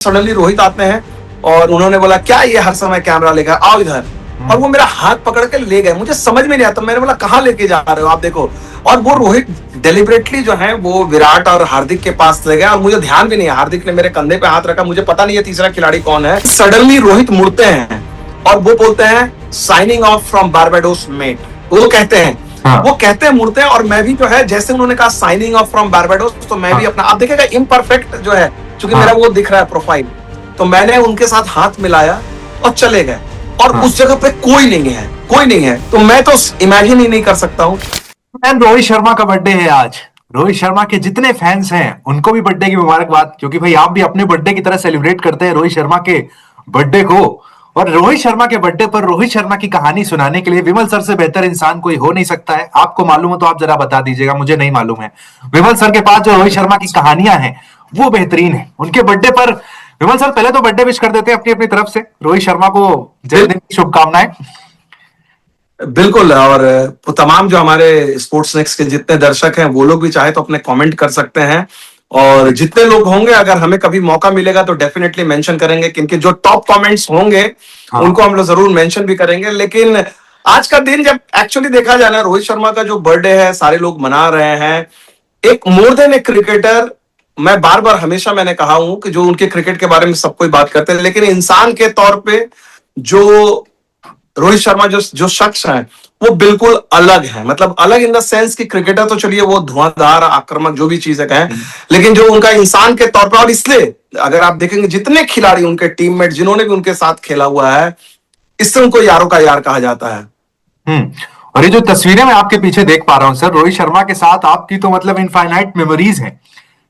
Suddenly Rohit आते हैं और उन्होंने बोला क्या ये हर समय कैमरा लेकर आओ इधर। और वो मेरा हाथ पकड़ के ले गए, मुझे समझ में नहीं आता, मैंने बोला कहाँ लेके जा रहे हो आप, देखो। और वो रोहित डेलिबरेटली जो है वो विराट और हार्दिक के पास ले गया और मुझे ध्यान भी नहीं है, हार्दिक ने मेरे कंधे पे हाथ रखा, मुझे पता नहीं है तीसरा खिलाड़ी कौन है। सडनली रोहित मुड़ते हैं और वो बोलते हैं signing off from Barbados mate, वो कहते हैं। हाँ। वो कहते हैं मुड़ते हैं और मैं भी जो है जैसे उन्होंने कहा साइनिंग ऑफ फ्रॉम बारबाडोस, तो मैं भी अपना, आप देखिएगा इम्परफेक्ट जो है क्योंकि मेरा वो दिख रहा है प्रोफाइल, तो मैंने उनके साथ हाथ मिलाया और चले गए। और उस जगह पे कोई नहीं है, कोई नहीं है, तो मैं तो इमेजिन ही नहीं कर सकता हूँ। रोहित शर्मा का बर्थडे है आज। रोहित शर्मा के जितने फैंस हैं उनको भी बर्थडे की मुबारकबाद, क्योंकि भाई आप भी अपने बर्थडे की तरह सेलिब्रेट करते हैं रोहित शर्मा के बर्थडे को। और रोहित शर्मा के बर्थडे पर रोहित शर्मा की कहानी सुनाने के लिए विमल सर से बेहतर इंसान कोई हो नहीं सकता है। आपको मालूम हो तो आप जरा बता दीजिएगा, मुझे नहीं मालूम है। विमल सर के पास जो रोहित शर्मा की कहानियां हैं वो बेहतरीन है। उनके बर्थडे पर विमल सर पहले तो बर्थडे विश कर देते हैं अपनी अपनी तरफ से। रोहित शर्मा को जन्मदिन की शुभकामनाएं। बिल्कुल, और तमाम जो हमारे स्पोर्ट्स नेक्स्ट के जितने दर्शक हैं वो लोग भी चाहे तो अपने कमेंट कर सकते हैं, और जितने लोग होंगे अगर हमें कभी मौका मिलेगा तो डेफिनेटली मेंशन करेंगे, क्योंकि जो टॉप कमेंट्स होंगे उनको हम लोग जरूर मेंशन भी करेंगे। लेकिन आज का दिन जब एक्चुअली देखा जाए ना, रोहित शर्मा का जो बर्थडे है सारे लोग मना रहे हैं, एक मोर देन ए क्रिकेटर। मैं बार बार हमेशा मैंने कहा हूं कि जो उनके क्रिकेट के बारे में सब कोई बात करते हैं, लेकिन इंसान के तौर पे जो रोहित शर्मा जो शख्स है वो बिल्कुल अलग है। मतलब अलग इन द सेंस कि क्रिकेटर तो चलिए वो धुआंधार आक्रामक जो भी चीजें कहें, लेकिन जो उनका इंसान के तौर पर, और इसलिए अगर आप देखेंगे जितने खिलाड़ी उनके टीममेट जिन्होंने भी उनके साथ खेला हुआ है, इससे उनको यारों का यार कहा जाता है। और ये जो तस्वीरें मैं आपके पीछे देख पा रहा हूं सर, रोहित शर्मा के साथ आपकी तो मतलब इनफाइनाइट मेमोरीज हैं।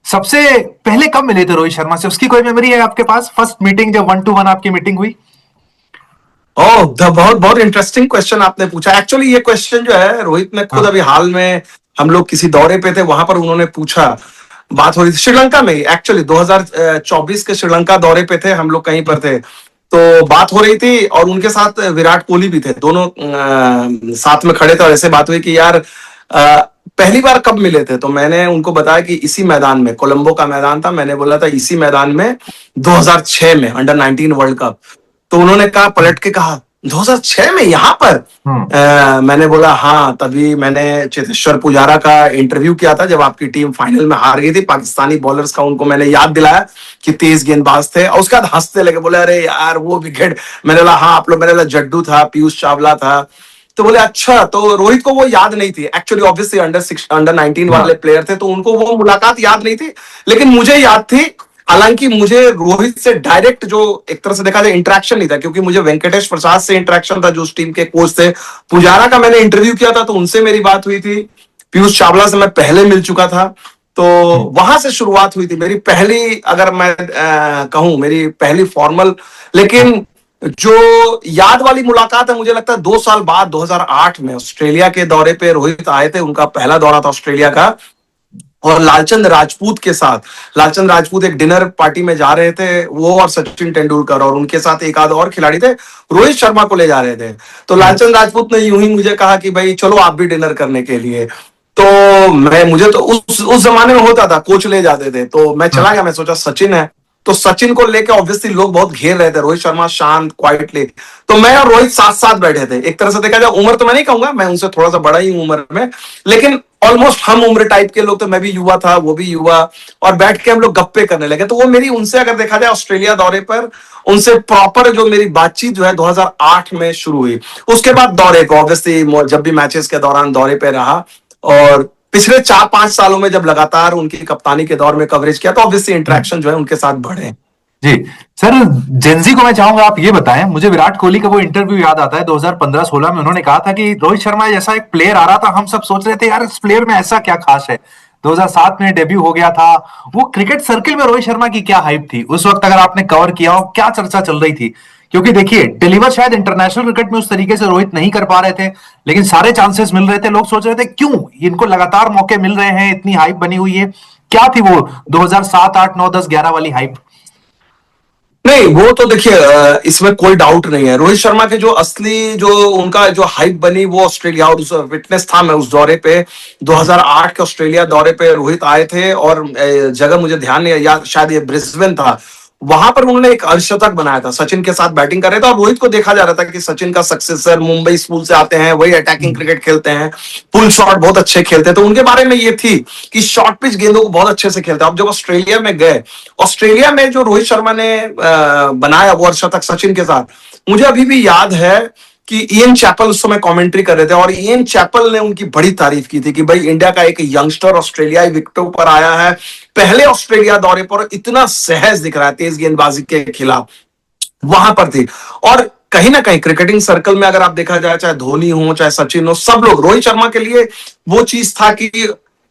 सबसे पहले कब मिले थे रोहित शर्मा से, उसकी कोई मेमोरी है आपके पास? फर्स्ट मीटिंग जब 1-to-1 आपकी मीटिंग हुई? बहुत बहुत इंटरेस्टिंग क्वेश्चन आपने पूछा। एक्चुअली ये क्वेश्चन जो है रोहित ने खुद अभी हाल में, हम लोग किसी दौरे पे थे वहां पर उन्होंने पूछा, बात हो रही थी श्रीलंका में, एक्चुअली 2024 के श्रीलंका दौरे पे थे हम लोग, कहीं पर थे, तो बात हो रही थी और उनके साथ विराट कोहली भी थे, दोनों साथ में खड़े थे और ऐसे बात हुई कि यार पहली बार कब मिले थे, तो मैंने उनको बताया कि इसी मैदान में, कोलंबो का मैदान था, मैंने बोला था इसी मैदान में 2006 में अंडर 19 वर्ल्ड कप। तो उन्होंने कहा, पलट के कहा 2006 में यहाँ पर? मैंने बोला हाँ, तभी मैंने चेतेश्वर पुजारा का इंटरव्यू किया था जब आपकी टीम फाइनल में हार गई थी पाकिस्तानी बॉलर्स का, उनको मैंने याद दिलाया कि तेज गेंदबाज थे, और उसके बाद हंसते लगे, बोले अरे यार वो विकेट। मैंने बोला हाँ आप लोग, मैंने बोला जड्डू था, पीयूष चावला था, तो बोले अच्छा। तो रोहित को वो याद नहीं थी एक्चुअली, ऑब्वियसली अंडर 19 वाले प्लेयर थे तो उनको वो मुलाकात याद नहीं थी, लेकिन मुझे याद थी। हालांकि मुझे रोहित से डायरेक्ट जो एक तरह से देखा जाए इंटरेक्शन नहीं था, क्योंकि मुझे वेंकटेश प्रसाद से इंटरेक्शन था जो उस टीम के कोच थे। पुजारा का मैंने इंटरव्यू किया था तो उनसे मेरी बात हुई थी। पीयूष चावला से मैं पहले मिल चुका था, तो वहां से शुरुआत हुई थी मेरी पहली, अगर मैं कहूं मेरी पहली फॉर्मल। लेकिन जो याद वाली मुलाकात है, मुझे लगता है 2 साल बाद 2008 में ऑस्ट्रेलिया के दौरे पे रोहित आए थे, उनका पहला दौरा था ऑस्ट्रेलिया का, और लालचंद राजपूत के साथ, लालचंद राजपूत एक डिनर पार्टी में जा रहे थे, वो और सचिन तेंदुलकर, और उनके साथ एक आध और खिलाड़ी थे, रोहित शर्मा को ले जा रहे थे। तो लालचंद राजपूत ने यूं ही मुझे कहा कि भाई चलो आप भी डिनर करने के लिए। तो मुझे तो उस जमाने में होता था, कोच ले जाते थे, तो मैं चला गया, मैं सोचा सचिन है, तो सचिन को लेके ऑब्वियसली लोग बहुत घेर रहे थे, रोहित शर्मा शांत क्वाइटली, तो मैं और रोहित साथ साथ बैठे थे। एक तरह से देखा जाए, उम्र तो मैं नहीं कहूंगा, मैं उनसे थोड़ा सा बड़ा ही हूं उम्र में, लेकिन ऑलमोस्ट हम उम्र टाइप के लोग, तो मैं भी युवा था, वो भी युवा, और बैठ के हम लोग गप्पे करने लगे। तो वो मेरी उनसे, अगर देखा जाए ऑस्ट्रेलिया दौरे पर, उनसे प्रॉपर जो मेरी बातचीत जो है 2008 में शुरू हुई। उसके बाद दौरे को ऑब्वियसली जब भी मैचेस के दौरान दौरे पे रहा, और पिछले 4-5 सालों में जब लगातार उनकी कप्तानी के दौर में कवरेज किया, तो ऑब्वियसली इंटरेक्शन जो है उनके साथ बढ़े। जी सर, जेंजी को मैं चाहूंगा आप ये बताएं, मुझे विराट कोहली का वो इंटरव्यू याद आता है 2015-16 में, उन्होंने कहा था कि रोहित शर्मा जैसा एक प्लेयर आ रहा था, हम सब सोच रहे थे यार इस प्लेयर में ऐसा क्या खास है। 2007 में डेब्यू हो गया था, वो क्रिकेट सर्किल में रोहित शर्मा की क्या हाइप थी उस वक्त, अगर आपने कवर किया हो, क्या चर्चा चल रही थी? क्योंकि देखिए डिलीवर शायद इंटरनेशनल क्रिकेट में उस तरीके से रोहित नहीं कर पा रहे थे, लेकिन सारे चांसेस मिल रहे थे, लोग सोच रहे थे क्यों इनको लगातार मौके मिल रहे हैं, इतनी हाइप बनी हुई है, क्या थी वो 2007, 8, 9, 10, 11 वाली हाइप? नहीं, वो तो देखिए इसमें कोई डाउट नहीं है, रोहित शर्मा के जो असली जो उनका जो हाइप बनी वो ऑस्ट्रेलिया, और उस विटनेस था मैं उस दौरे पे, 2008 के ऑस्ट्रेलिया दौरे पे रोहित आए थे, और जगह मुझे ध्यान नहीं है, या शायद ये ब्रिस्बेन था, वहां पर उन्होंने एक अर्धशतक बनाया था, सचिन के साथ बैटिंग कर रहे थे और रोहित को देखा जा रहा था कि सचिन का सक्सेसर, मुंबई स्कूल से आते हैं, वही अटैकिंग क्रिकेट खेलते हैं, पुल शॉट बहुत अच्छे खेलते हैं, तो उनके बारे में ये थी कि शॉर्ट पिच गेंदों को बहुत अच्छे से खेलते हैं। अब जब ऑस्ट्रेलिया में गए, ऑस्ट्रेलिया में जो रोहित शर्मा ने बनाया वो अर्धशतक सचिन के साथ, मुझे अभी भी याद है कि इयन चैपल उस समय कमेंट्री कर रहे थे और इयन चैपल ने उनकी बड़ी तारीफ की थी कि भाई इंडिया का एक यंगस्टर ऑस्ट्रेलियाई विकेटों पर आया है, पहले ऑस्ट्रेलिया दौरे पर इतना सहज दिख रहा है तेज गेंदबाजी के खिलाफ, वहां पर थी। और कहीं ना कहीं क्रिकेटिंग सर्कल में अगर आप देखा जाए, चाहे धोनी हो चाहे सचिन हो, सब लोग रोहित शर्मा के लिए वो चीज था कि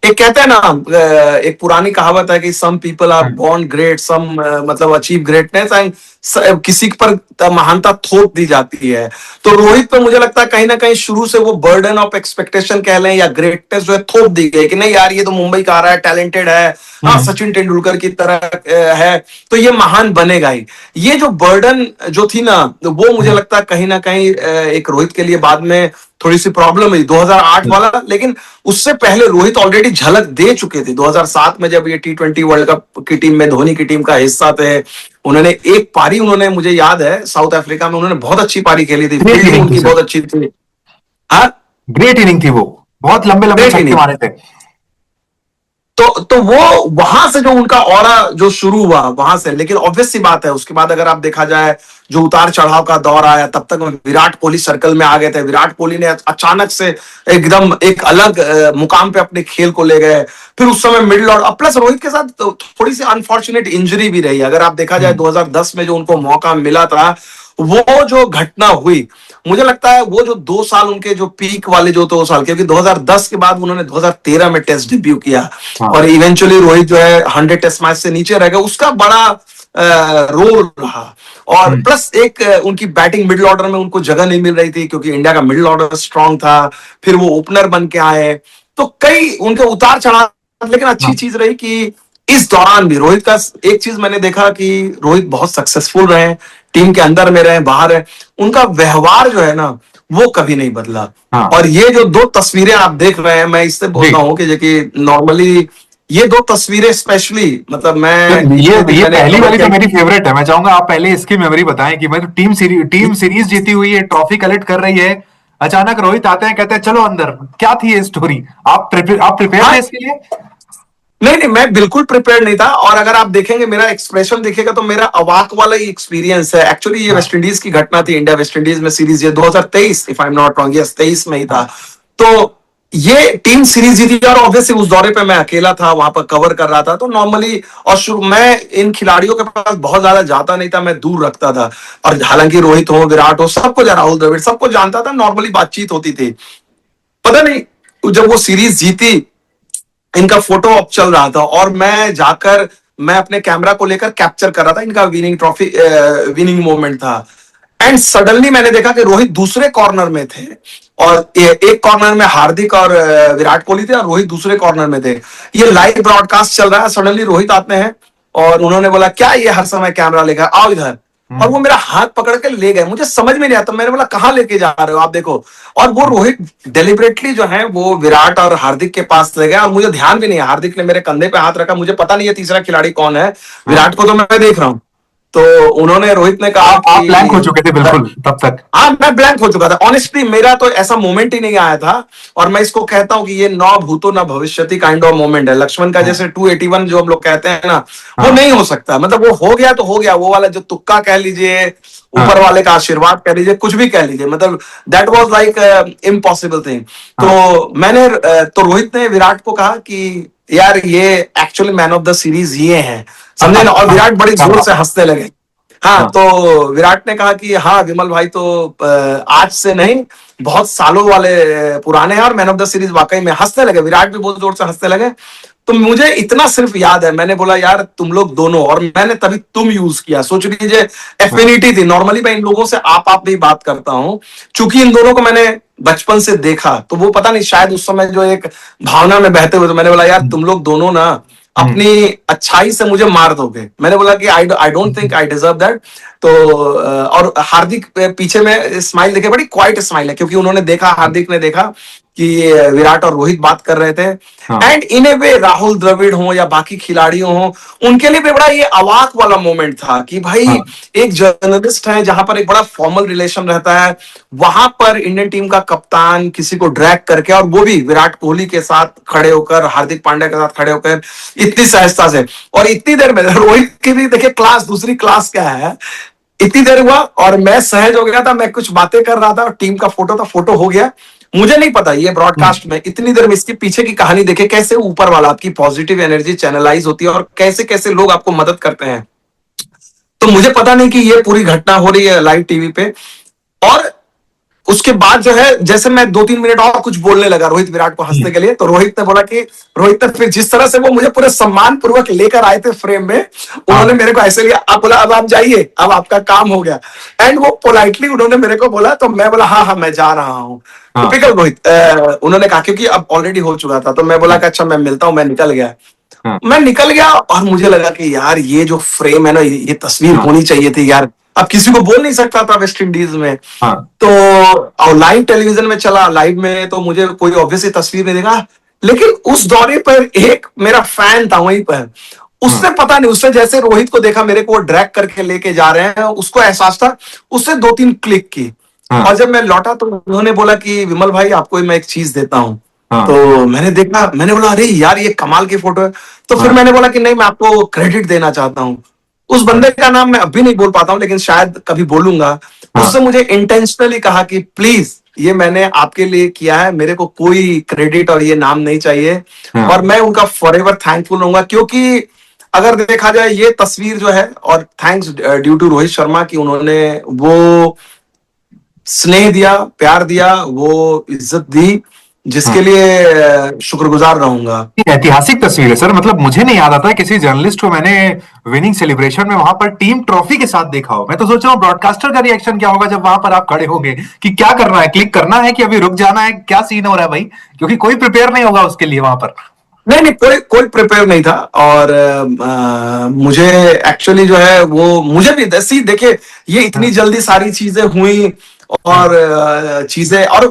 एक कहते हैं ना, एक पुरानी कहावत है कि some people are born great, some मतलब अचीव ग्रेटनेस एंड किसी पर महानता थोप दी जाती है। तो रोहित पे मुझे लगता है कहीं ना कहीं शुरू से वो बर्डन ऑफ एक्सपेक्टेशन कह लें या ग्रेटनेस जो है थोप दी गई कि नहीं यार ये तो मुंबई का आ रहा है, टैलेंटेड है, हाँ सचिन तेंदुलकर की तरह है, तो ये महान बनेगा ही। ये जो बर्डन जो थी ना, वो मुझे लगता है कहीं ना कहीं एक रोहित के लिए बाद में थोड़ी सी प्रॉब्लम हुई 2008 वाला, लेकिन उससे पहले रोहित ऑलरेडी झलक दे चुके थे 2007 में, जब ये T20 वर्ल्ड कप की टीम में धोनी की टीम का हिस्सा थे। उन्होंने एक पारी, उन्होंने मुझे याद है साउथ अफ्रीका में उन्होंने बहुत अच्छी पारी खेली थी, फील्डिंग उनकी बहुत अच्छी थी। हाँ, ग्रेट इनिंग थी वो, बहुत लंबे लंबे छक्के मारे थे। तो वो वहां से जो उनका ऑरा जो शुरू हुआ वहां से, लेकिन ऑब्वियस सी बात है उसके बाद अगर आप देखा जाए जो उतार चढ़ाव का दौर आया, तब तक विराट कोहली सर्कल में आ गए थे। विराट कोहली ने अचानक से एकदम एक अलग मुकाम पे अपने खेल को ले गए। फिर उस समय मिडिल ऑर्डर, प्लस रोहित के साथ थोड़ी सी अनफॉर्चुनेट इंजरी भी रही। अगर आप देखा जाए 2010 में जो उनको मौका मिला था, वो जो घटना हुई, मुझे लगता है वो जो 2 साल उनके जो पीक वाले जो 2 साल, क्योंकि 2010 के बाद उन्होंने 2013 में टेस्ट डेब्यू किया और इवेंचुअली रोहित जो है 100 टेस्ट मैच से नीचे रह गए, उसका बड़ा रोल रहा। और प्लस एक उनकी बैटिंग मिडिल ऑर्डर में उनको जगह नहीं मिल रही थी क्योंकि इंडिया का मिडिल ऑर्डर स्ट्रांग था, फिर वो ओपनर बन के आए, तो कई उनके उतार चढ़ाव। लेकिन अच्छी चीज रही कि इस दौरान भी रोहित का एक चीज मैंने देखा कि रोहित बहुत सक्सेसफुल रहे, टीम के अंदर में रहे, बाहर है, उनका व्यवहार जो है ना वो कभी नहीं बदला। और ये जो 2 तस्वीरें आप देख रहे हैं, मैं इससे बोल रहा हूं कि नॉर्मली ये 2 तस्वीरें स्पेशली, मतलब मैं ये पहली वाली तो मेरी फेवरेट है। मैं चाहूंगा आप पहले इसकी मेमोरी बताएं कि मैं तो टीम सीरीज जीती हुई है, ट्रॉफी कलेक्ट कर रही है, अचानक रोहित आते हैं, कहते हैं चलो अंदर। क्या थी ये स्टोरी? आप प्रिपेयर थे इसके लिए? नहीं, मैं बिल्कुल प्रिपेयर नहीं था। और अगर आप देखेंगे मेरा एक्सप्रेशन देखेगा तो मेरा अवाक वाला ही एक्सपीरियंस है। एक्चुअली ये वेस्ट इंडीज की घटना थी, इंडिया वेस्ट इंडीज में सीरीज, ये 2023 if I am not wrong, yes 23 में ही था। तो ये टीम सीरीज जीती और ऑब्वियसली उस दौरे पे मैं अकेला था, वहां पर कवर कर रहा था। तो नॉर्मली और मैं इन खिलाड़ियों के पास बहुत ज्यादा जाता नहीं था, मैं दूर रखता था। और हालांकि रोहित हो, विराट हो, सबको, राहुल द्रविड़, सबको जानता था, नॉर्मली बातचीत होती थी। पता नहीं जब वो सीरीज जीती, इनका फोटो अब चल रहा था और मैं अपने कैमरा को लेकर कैप्चर कर रहा था, इनका विनिंग ट्रॉफी विनिंग मोमेंट था। एंड सडनली मैंने देखा कि रोहित दूसरे कॉर्नर में थे और एक कॉर्नर में हार्दिक और विराट कोहली थे और रोहित दूसरे कॉर्नर में थे। ये लाइव ब्रॉडकास्ट चल रहा है, सडनली रोहित आते हैं और उन्होंने बोला क्या ये हर समय कैमरा लेकर आओ इधर, और वो मेरा हाथ पकड़ के ले गए। मुझे समझ में नहीं आता, मैंने बोला कहां लेके जा रहे हो आप, देखो। और वो रोहित डेलिबरेटली जो है वो विराट और हार्दिक के पास ले गया और मुझे ध्यान भी नहीं है, हार्दिक ने मेरे कंधे पे हाथ रखा, मुझे पता नहीं है तीसरा खिलाड़ी कौन है, विराट को तो मैं देख रहा हूं। तो उन्होंने, रोहित ने कहा आप ब्लैंक हो चुके थे बिल्कुल तब तक? हाँ, मैं ब्लैंक हो चुका था ऑनेस्टली, मेरा तो ऐसा मोमेंट ही नहीं आया था। और मैं इसको कहता हूं कि ये न भूतो न भविष्यति काइंड ऑफ मोमेंट है। लक्ष्मण का जैसे 281 जो हम लोग कहते हैं ना, वो नहीं हो सकता। मतलब वो हो गया तो हो गया, वो वाला जो तुक्का कह लीजिए, ऊपर वाले का आशीर्वाद कह लीजिए, कुछ भी कह लीजिए, मतलब that was like impossible thing. तो रोहित ने विराट को कहा कि यार ये actually man of the series ये हैं, समझे ना। और विराट बड़ी जोर से हंसने लगे। हाँ, तो विराट ने कहा कि हाँ विमल भाई तो आज से नहीं, बहुत सालों वाले पुराने हैं और मैन ऑफ द सीरीज वाकई में। हंसने लगे, विराट भी बहुत जोर से हंसने लगे। तो मुझे इतना सिर्फ याद है, मैंने बोला यार तुम लोग दोनों, और मैंने तभी तुम यूज किया। सोच लीजिए एफिनिटी थी। नॉर्मली मैं इन लोगों से आप भी बात करता हूं, चूंकि इन दोनों को मैंने बचपन से देखा, तो वो पता नहीं शायद उस समय जो एक भावना में बहते हुए, तो मैंने बोला यार तुम लोग दोनों ना अपनी अच्छाई से मुझे मार दोगे। मैंने बोला कि I don't think I deserve that. तो और हार्दिक पीछे में स्माइल देखे, बड़ी क्वाइट स्माइल है, क्योंकि उन्होंने देखा, हार्दिक ने देखा कि विराट और रोहित बात कर रहे थे। हाँ। एंड इन ए वे राहुल द्रविड़ हो या बाकी खिलाड़ियों हो, उनके लिए भी बड़ा ये अवाक वाला मोमेंट था कि भाई हाँ। एक जर्नलिस्ट है जहां पर एक बड़ा फॉर्मल रिलेशन रहता है, वहां पर इंडियन टीम का कप्तान किसी को ड्रैग करके, और वो भी विराट कोहली के साथ खड़े होकर, हार्दिक पांड्या के साथ खड़े होकर इतनी सहजता से, और इतनी देर में रोहित की भी देखिए क्लास, दूसरी क्लास क्या है। इतनी देर हुआ और मैं सहज हो गया था, मैं कुछ बातें कर रहा था और टीम का फोटो था, फोटो हो गया। मुझे नहीं पता ये ब्रॉडकास्ट में इतनी देर में इसके पीछे की कहानी देखे, कैसे ऊपर वाला आपकी पॉजिटिव एनर्जी चैनलाइज होती है और कैसे कैसे लोग आपको मदद करते हैं। तो मुझे पता नहीं कि ये पूरी घटना हो रही है लाइव टीवी पे। और उसके बाद जो है, जैसे मैं 2-3 मिनट और कुछ बोलने लगा रोहित विराट को हंसने के लिए, तो रोहित ने बोला कि रोहित ने फिर जिस तरह से वो मुझे पूरे सम्मान पूर्वक लेकर आए थे फ्रेम में, उन्होंने मेरे को ऐसे लिया, आप बोला अब आप जाइए, अब आपका काम हो गया। एंड वो पोलाइटली उन्होंने मेरे को बोला, तो मैं बोला हाँ हाँ मैं जा रहा हूँ। टिपिकल रोहित, उन्होंने कहा, क्योंकि अब ऑलरेडी हो चुका था, तो मैं बोला कि अच्छा मैं मिलता हूँ, मैं निकल गया। मैं निकल गया और मुझे लगा कि यार ये जो फ्रेम है ना, ये तस्वीर होनी चाहिए थी यार। अब किसी को बोल नहीं सकता था वेस्ट इंडीज में। तो लाइव टेलीविजन में चला, लाइव में तो मुझे कोई ऑब्वियसली तस्वीर नहीं देखा, लेकिन उस दौरे पर एक मेरा फैन था वहीं पर, उसने पता नहीं, उसने जैसे रोहित को देखा, मेरे को ड्रैग करके लेके जा रहे हैं, उसको एहसास था, उसने 2-3 क्लिक की। और जब मैं लौटा तो उन्होंने बोला कि विमल भाई आपको मैं एक चीज देता हूं। तो मैंने देखा, मैंने बोला अरे यार ये कमाल की फोटो है। तो फिर मैंने बोला कि नहीं, मैं आपको क्रेडिट देना चाहता हूं। उस बंदे का नाम मैं अभी नहीं बोल पाता हूं, लेकिन शायद कभी बोलूंगा। उसने मुझे इंटेंशनली कहा कि प्लीज ये मैंने आपके लिए किया है, मेरे को कोई क्रेडिट और ये नाम नहीं चाहिए, और मैं उनका फॉरएवर थैंकफुल रहूंगा। क्योंकि अगर देखा जाए ये तस्वीर जो है, और thanks due to Rohit Sharma की उन्होंने वो स्नेह दिया, प्यार दिया, वो इज्जत दी, जिसके लिए शुक्रगुजार रहूंगा। ऐतिहासिक तस्वीर है सर, मतलब मुझे नहीं याद आता किसी जर्नलिस्ट को मैंने विनिंग सेलिब्रेशन में वहां पर टीम ट्रॉफी के साथ देखा हो। मैं तो सोच रहा हूँ ब्रॉडकास्टर का रिएक्शन क्या होगा जब वहां पर आप खड़े होंगे, कि क्या करना है, क्लिक करना है कि अभी रुक जाना है, क्या सीन हो रहा है भाई, क्योंकि कोई प्रिपेयर नहीं होगा उसके लिए वहां पर। नहीं नहीं, कोई प्रिपेयर नहीं था। और मुझे एक्चुअली जो है वो, मुझे भी देखिए ये इतनी जल्दी सारी चीजें हुई, और चीजें, और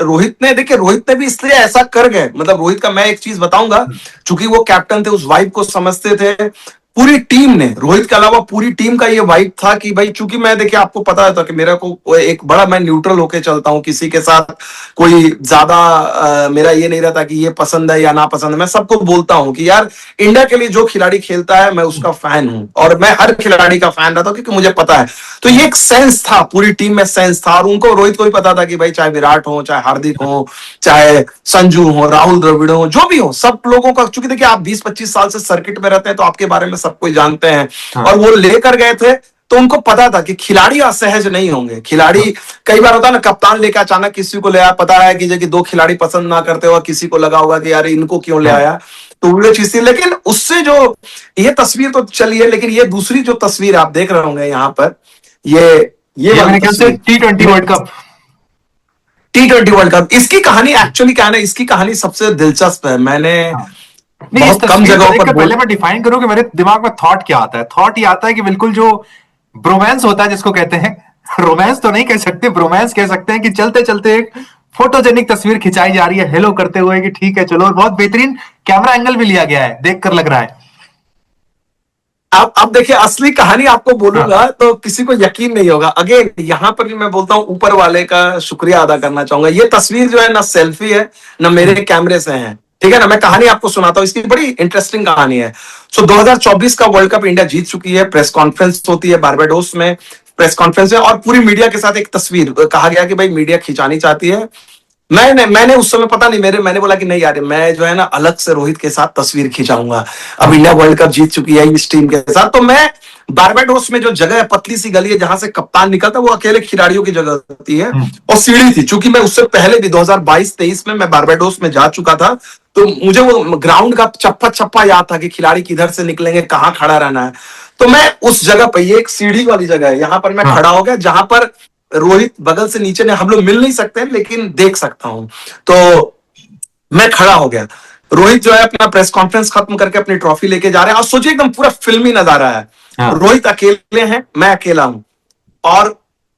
रोहित ने, देखिए रोहित ने भी इसलिए ऐसा कर गए, मतलब रोहित का मैं एक चीज बताऊंगा, चूंकि वो कैप्टन थे, उस वाइब को समझते थे। पूरी टीम ने, रोहित के अलावा पूरी टीम का ये वाइब था कि भाई, चूंकि मैं देखिए आपको पता था कि मेरा को एक बड़ा, मैं न्यूट्रल होके चलता हूं, किसी के साथ कोई ज्यादा मेरा ये नहीं रहता कि ये पसंद है या ना पसंद है। मैं सबको बोलता हूं कि यार इंडिया के लिए जो खिलाड़ी खेलता है मैं उसका फैन हूं, और मैं हर खिलाड़ी का फैन रहता हूं, क्योंकि मुझे पता है। तो ये एक सेंस था, पूरी टीम में सेंस था, और उनको, रोहित को भी पता था कि भाई चाहे विराट हो, चाहे हार्दिक हो, चाहे संजू हो, राहुल द्रविड़ हो, जो भी हो, सब लोगों का, चूंकि देखिए आप 20-25 साल से सर्किट में रहते हैं, तो आपके बारे में सब कोई जानते हैं। और वो लेकर गए थे, तो उनको पता था कि खिलाड़ी असहज नहीं होंगे। खिलाड़ी, कई बार होता है ना, कप्तान लेकर अचानक किसी को ले आया, पता है कि जो कि 2 खिलाड़ी पसंद ना करते हो, किसी को लगा होगा कि यार इनको क्यों ले आया, तो वो चीज थी। लेकिन उससे जो ये तस्वीर तो चलिए, लेकिन ये दूसरी जो तस्वीर आप देख रहे होंगे यहाँ पर, ये मेरे ख्याल से T20 world cup, T20 world cup, इसकी कहानी एक्चुअली क्या है ना, इसकी कहानी सबसे दिलचस्प है। मैंने नहीं, इस बहुत कम तस्वीर को जगहों देख पर के पहले मैं डिफाइन करूं कि मेरे दिमाग में थॉट क्या आता है। थॉट ये आता है कि बिल्कुल जो ब्रोमांस होता है जिसको कहते हैं, रोमांस तो नहीं कह सकते, ब्रोमांस कह सकते हैं, कि चलते चलते एक फोटोजेनिक तस्वीर खिंचाई जा रही है हेलो करते हुए, कि ठीक है चलो, और बहुत बेहतरीन कैमरा एंगल भी लिया गया है, देखकर लग रहा है। अब देखिए असली कहानी आपको बोलूंगा तो किसी को यकीन नहीं होगा। अगेन यहाँ पर भी मैं बोलता हूँ, ऊपर वाले का शुक्रिया अदा करना चाहूंगा। ये तस्वीर जो है ना सेल्फी है, ना मेरे कैमरे से है, ठीक है ना। मैं कहानी आपको सुनाता हूँ, इसकी बड़ी इंटरेस्टिंग कहानी है। 2024 का वर्ल्ड कप इंडिया जीत चुकी है। प्रेस कॉन्फ्रेंस होती है बारबाडोस में, प्रेस कॉन्फ्रेंस है, और पूरी मीडिया के साथ एक तस्वीर, कहा गया कि भाई मीडिया खिंचानी चाहती है। मैंने उस समय पता नहीं, मैंने बोला कि नहीं यार, मैं जो है ना अलग से रोहित के साथ तस्वीर खिंचाऊंगा। अब इंडिया वर्ल्ड कप जीत चुकी है इस टीम के साथ, तो मैं बारबाडोस में जो जगह है, पतली सी गली है जहां से कप्तान निकलता है, वो अकेले खिलाड़ियों की जगह होती है, और सीढ़ी थी। चूंकि मैं उससे पहले भी 2022-23 में मैं बारबाडोस में जा चुका था, तो मुझे वो ग्राउंड का चप्पा चप्पा याद था कि खिलाड़ी किधर से निकलेंगे, कहाँ खड़ा रहना है। तो मैं उस जगह पर, ये एक सीढ़ी वाली जगह है, यहां पर मैं खड़ा हो गया, जहां पर रोहित बगल से नीचे ने, हम लोग मिल नहीं सकते लेकिन देख सकता हूं। तो मैं खड़ा हो गया, रोहित जो है अपना प्रेस कॉन्फ्रेंस खत्म करके अपनी ट्रॉफी लेके जा रहे हैं, और सोचिए एकदम पूरा फिल्मी नजारा है। रोहित अकेले हैं, मैं अकेला हूं, और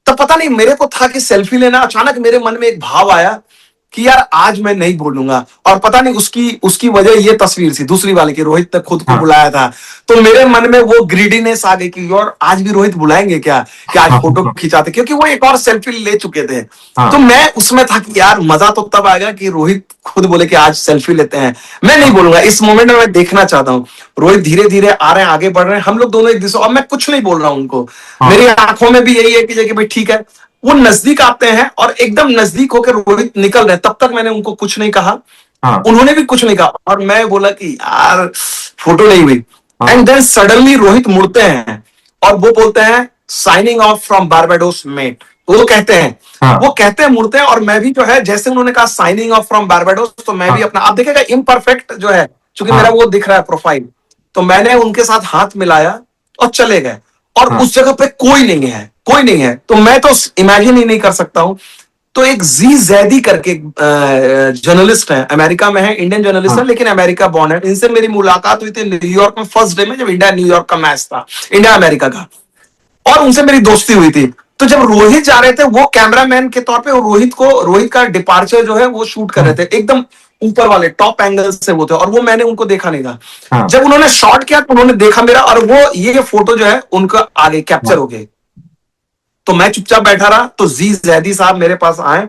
तब पता नहीं मेरे को था कि सेल्फी लेना। अचानक मेरे मन में एक भाव आया कि यार आज मैं नहीं बोलूंगा, और पता नहीं उसकी उसकी वजह ये तस्वीर थी दूसरी वाली की, रोहित ने खुद को हाँ बुलाया था। तो मेरे मन में वो ग्रीडीनेस आ गई कि यार आज भी रोहित बुलाएंगे क्या, कि आज हाँ फोटो खिंचाते, क्योंकि वो एक और सेल्फी ले चुके थे। तो हाँ मैं उसमें था कि यार मजा तो तब आएगा कि रोहित खुद बोले कि आज सेल्फी लेते हैं। मैं नहीं बोलूंगा, इस मोमेंट में मैं देखना चाहता हूँ रोहित धीरे धीरे आ रहे हैं, आगे बढ़ रहे हैं, हम लोग दोनों एक दूसरे, और मैं कुछ नहीं बोल रहा हूँ उनको, हाँ मेरी आंखों में भी यही है कि भाई ठीक है। वो नजदीक आते हैं और एकदम नजदीक होकर रोहित निकल रहे हैं, तब तक मैंने उनको कुछ नहीं कहा, हाँ उन्होंने भी कुछ नहीं कहा, और मैं बोला कि यार फोटो नहीं हुई। हाँ एंड देन सडनली रोहित मुड़ते हैं और वो बोलते हैं signing off from Barbados mate, वो कहते हैं, हाँ वो कहते हैं मुड़ते हैं, और मैं भी जो है जैसे उन्होंने कहा साइनिंग ऑफ फ्रॉम बारबाडोस, तो मैं भी हाँ अपना, आप देखेगा इम्परफेक्ट जो है, क्योंकि मेरा हाँ वो दिख रहा है प्रोफाइल, तो मैंने उनके साथ हाथ मिलाया और चले गए। और हाँ उस जगह पे कोई नहीं है, कोई नहीं है, तो मैं तो इमेजिन ही नहीं कर सकता हूं। तो एक जी जैदी करके जर्नलिस्ट है, अमेरिका में है, इंडियन जर्नलिस्ट है हाँ लेकिन अमेरिका बॉर्न है, इनसे मेरी मुलाकात हुई थी न्यूयॉर्क में फर्स्ट डे में, जब इंडिया न्यूयॉर्क का मैच था, इंडिया अमेरिका का, और उनसे मेरी दोस्ती हुई थी। तो जब रोहित जा रहे थे, वो कैमरामैन के तौर पे रोहित का डिपार्चर जो है वो शूट कर रहे थे, एकदम ऊपर वाले टॉप एंगल से वो थे, और वो मैंने उनको देखा नहीं था। हाँ जब उन्होंने शॉट किया तो उन्होंने देखा मेरा, और वो ये फोटो जो है उनका आगे कैप्चर हाँ हो गई। तो मैं चुपचाप बैठा रहा, तो जी जैदी साहब मेरे पास आए